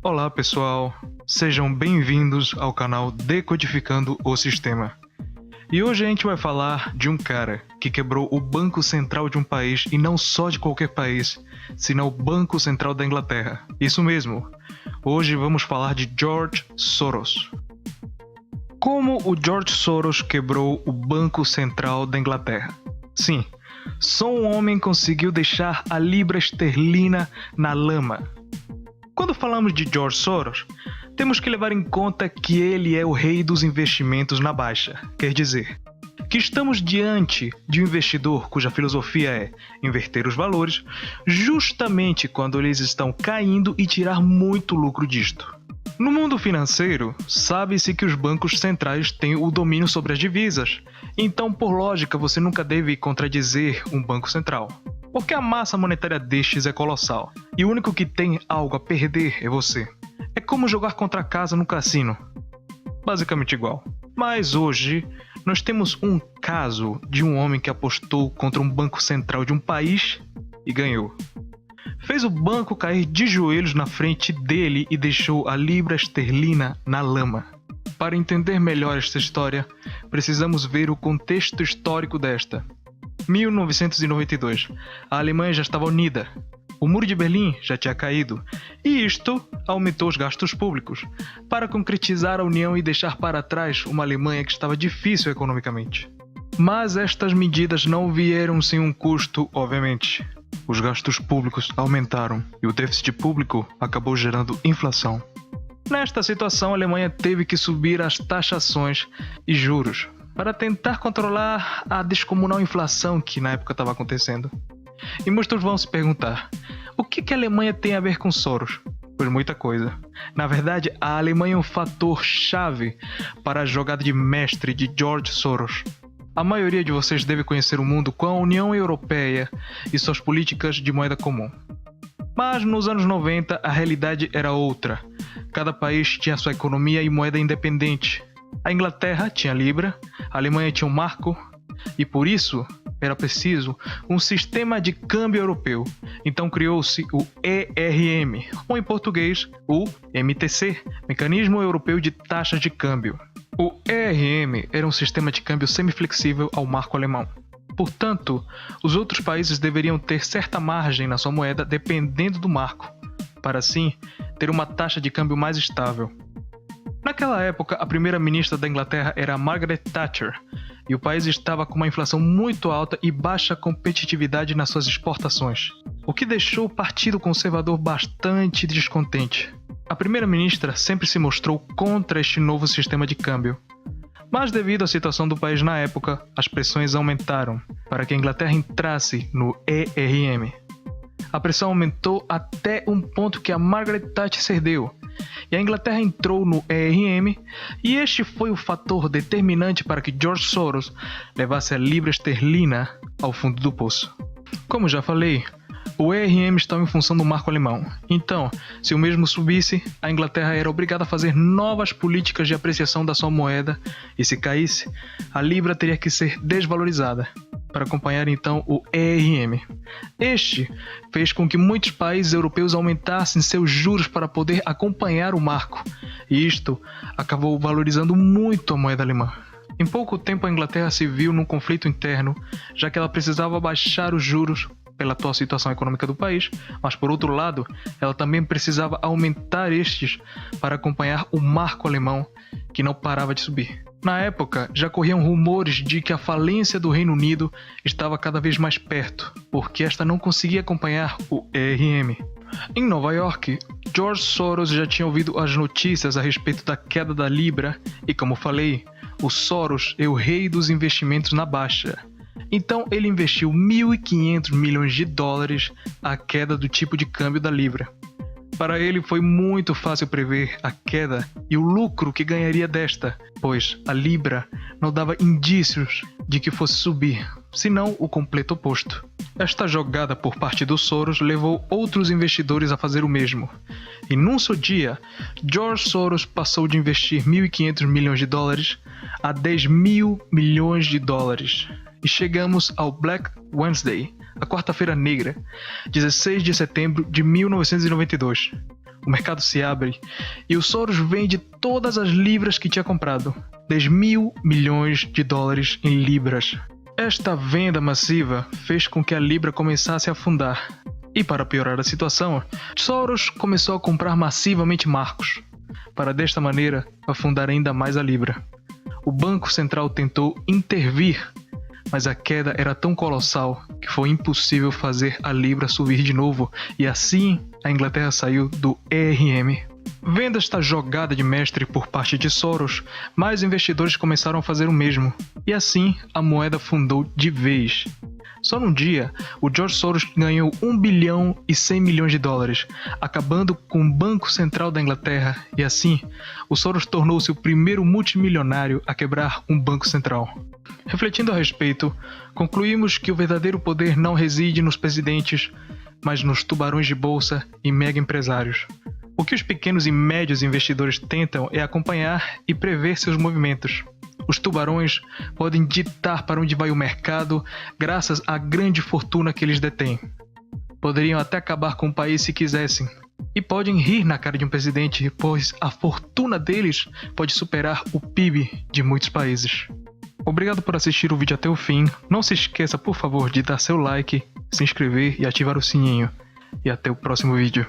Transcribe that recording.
Olá pessoal, sejam bem-vindos ao canal Decodificando o Sistema. E hoje a gente vai falar de um cara que quebrou o Banco Central de um país, e não só de qualquer país, senão o Banco Central da Inglaterra. Isso mesmo, hoje vamos falar de George Soros. Como o George Soros quebrou o Banco Central da Inglaterra? Sim, só um homem conseguiu deixar a libra esterlina na lama. Quando falamos de George Soros, temos que levar em conta que ele é o rei dos investimentos na baixa. Quer dizer, que estamos diante de um investidor cuja filosofia é inverter os valores justamente quando eles estão caindo e tirar muito lucro disto. No mundo financeiro, sabe-se que os bancos centrais têm o domínio sobre as divisas, então por lógica você nunca deve contradizer um banco central. Porque a massa monetária destes é colossal, e o único que tem algo a perder é você. É como jogar contra a casa no cassino. Basicamente igual. Mas hoje, nós temos um caso de um homem que apostou contra um banco central de um país e ganhou. Fez o banco cair de joelhos na frente dele e deixou a libra esterlina na lama. Para entender melhor esta história, precisamos ver o contexto histórico desta. 1992. A Alemanha já estava unida. O Muro de Berlim já tinha caído. E isto aumentou os gastos públicos, para concretizar a união e deixar para trás uma Alemanha que estava difícil economicamente. Mas estas medidas não vieram sem um custo, obviamente. Os gastos públicos aumentaram e o déficit público acabou gerando inflação. Nesta situação, a Alemanha teve que subir as taxações e juros para tentar controlar a descomunal inflação que na época estava acontecendo. E muitos vão se perguntar, o que a Alemanha tem a ver com Soros? Pois muita coisa. Na verdade, a Alemanha é um fator chave para a jogada de mestre de George Soros. A maioria de vocês deve conhecer o mundo com a União Europeia e suas políticas de moeda comum. Mas nos anos 90 a realidade era outra. Cada país tinha sua economia e moeda independente. A Inglaterra tinha a libra, a Alemanha tinha o marco, e por isso era preciso um sistema de câmbio europeu. Então criou-se o ERM, ou em português, o MTC, Mecanismo Europeu de Taxas de Câmbio. O ERM era um sistema de câmbio semiflexível ao marco alemão. Portanto, os outros países deveriam ter certa margem na sua moeda dependendo do marco, para assim ter uma taxa de câmbio mais estável. Naquela época, a primeira-ministra da Inglaterra era Margaret Thatcher, e o país estava com uma inflação muito alta e baixa competitividade nas suas exportações, o que deixou o Partido Conservador bastante descontente. A primeira-ministra sempre se mostrou contra este novo sistema de câmbio, mas devido à situação do país na época, as pressões aumentaram para que a Inglaterra entrasse no ERM. A pressão aumentou até um ponto que a Margaret Thatcher cedeu, e a Inglaterra entrou no ERM, e este foi o fator determinante para que George Soros levasse a libra esterlina ao fundo do poço. Como já falei, o ERM estava em função do marco alemão, então, se o mesmo subisse, a Inglaterra era obrigada a fazer novas políticas de apreciação da sua moeda, e se caísse, a libra teria que ser desvalorizada, para acompanhar então o ERM. Este fez com que muitos países europeus aumentassem seus juros para poder acompanhar o marco, e isto acabou valorizando muito a moeda alemã. Em pouco tempo a Inglaterra se viu num conflito interno, já que ela precisava baixar os juros pela atual situação econômica do país, mas por outro lado, ela também precisava aumentar estes para acompanhar o marco alemão, que não parava de subir. Na época, já corriam rumores de que a falência do Reino Unido estava cada vez mais perto, porque esta não conseguia acompanhar o ERM. Em Nova York, George Soros já tinha ouvido as notícias a respeito da queda da libra e, como falei, o Soros é o rei dos investimentos na baixa. Então ele investiu 1.500 milhões de dólares à queda do tipo de câmbio da libra. Para ele foi muito fácil prever a queda e o lucro que ganharia desta, pois a Libra não dava indícios de que fosse subir, senão o completo oposto. Esta jogada por parte do Soros levou outros investidores a fazer o mesmo. E num só dia, George Soros passou de investir 1.500 milhões de dólares a 10 mil milhões de dólares. E chegamos ao Black Wednesday, a quarta-feira negra, 16 de setembro de 1992. O mercado se abre e o Soros vende todas as libras que tinha comprado, 10 mil milhões de dólares em libras. Esta venda massiva fez com que a libra começasse a afundar. E para piorar a situação, Soros começou a comprar massivamente marcos, para desta maneira afundar ainda mais a libra. O Banco Central tentou intervir, mas a queda era tão colossal que foi impossível fazer a libra subir de novo, e assim a Inglaterra saiu do ERM. Vendo esta jogada de mestre por parte de Soros, mais investidores começaram a fazer o mesmo, e assim a moeda afundou de vez. Só num dia, o George Soros ganhou 1 bilhão e 100 milhões de dólares, acabando com o Banco Central da Inglaterra, e assim, o Soros tornou-se o primeiro multimilionário a quebrar um banco central. Refletindo a respeito, concluímos que o verdadeiro poder não reside nos presidentes, mas nos tubarões de bolsa e mega empresários. O que os pequenos e médios investidores tentam é acompanhar e prever seus movimentos. Os tubarões podem ditar para onde vai o mercado graças à grande fortuna que eles detêm. Poderiam até acabar com o país se quisessem. E podem rir na cara de um presidente, pois a fortuna deles pode superar o PIB de muitos países. Obrigado por assistir o vídeo até o fim. Não se esqueça, por favor, de dar seu like, se inscrever e ativar o sininho. E até o próximo vídeo.